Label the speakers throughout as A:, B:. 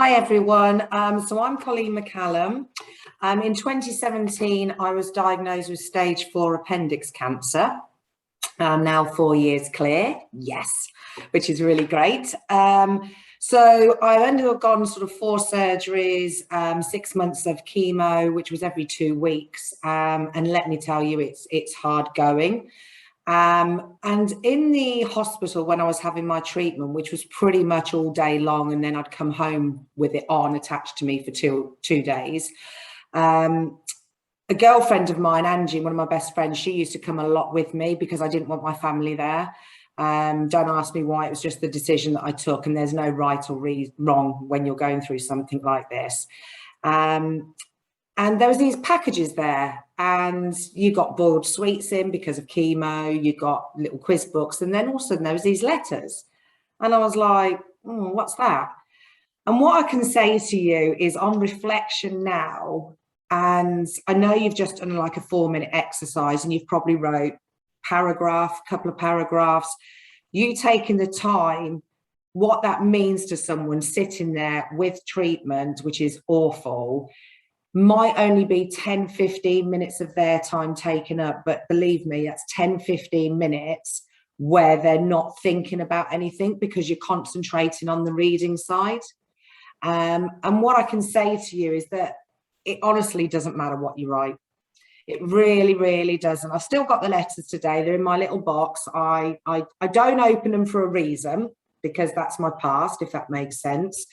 A: Hi everyone. So I'm Colleen McCallum. In 2017, I was diagnosed with stage 4 appendix cancer. I'm now 4 years clear, yes, which is really great. So I undergone sort of 4 surgeries, 6 months of chemo, which was every 2 weeks. And let me tell you, it's hard going. And in the hospital, when I was having my treatment, which was pretty much all day long, and then I'd come home with it on attached to me for two days. A girlfriend of mine, Angie, one of my best friends, she used to come a lot with me because I didn't want my family there. Don't ask me why, it was just the decision that I took, and there's no right or wrong when you're going through something like this. And there was these packages there, and you got boiled sweets in because of chemo, you got little quiz books, and then all of a sudden there was these letters. And I was like, what's that? And what I can say to you is, on reflection now, and I know you've just done like a 4-minute exercise and you've probably wrote couple of paragraphs, you taking the time, what that means to someone sitting there with treatment, which is awful, might only be 10-15 minutes of their time taken up, but believe me, that's 10-15 minutes where they're not thinking about anything because you're concentrating on the reading side. And what I can say to you is that it honestly doesn't matter what you write. It really, really doesn't. I've still got the letters today. They're in my little box. I don't open them for a reason, because that's my past, if that makes sense.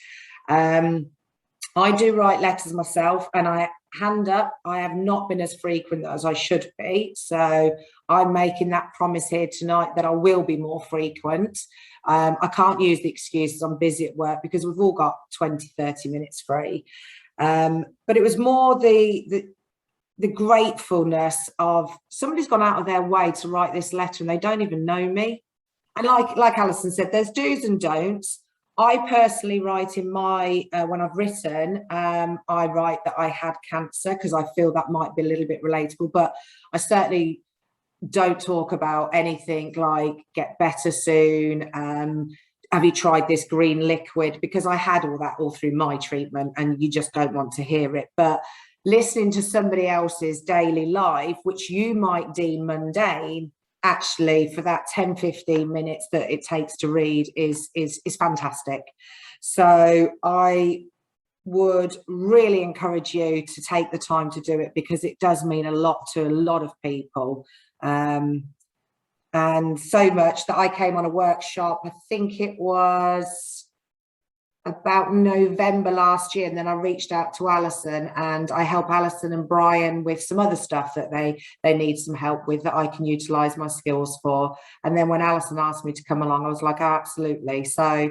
A: I do write letters myself, and I have not been as frequent as I should be. So I'm making that promise here tonight that I will be more frequent. I can't use the excuses I'm busy at work, because we've all got 20-30 minutes free. But it was more the gratefulness of somebody's gone out of their way to write this letter and they don't even know me. And like Alison said, there's do's and don'ts. I personally write in my, when I've written, I write that I had cancer, because I feel that might be a little bit relatable, but I certainly don't talk about anything like get better soon, have you tried this green liquid, because I had all that all through my treatment and you just don't want to hear it. But listening to somebody else's daily life, which you might deem mundane, actually for that 10-15 minutes that it takes to read is fantastic. So I would really encourage you to take the time to do it, because it does mean a lot to a lot of people. And so much that I came on a workshop, I think it was about November last year, and then I reached out to Alison, and I help Alison and Brian with some other stuff that they need some help with that I can utilize my skills for. And then when Alison asked me to come along, I was like, oh, absolutely. So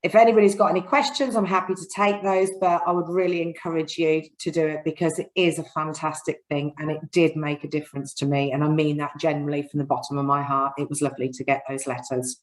A: if anybody's got any questions, I'm happy to take those, but I would really encourage you to do it, because it is a fantastic thing and it did make a difference to me. And I mean that generally from the bottom of my heart. It was lovely to get those letters.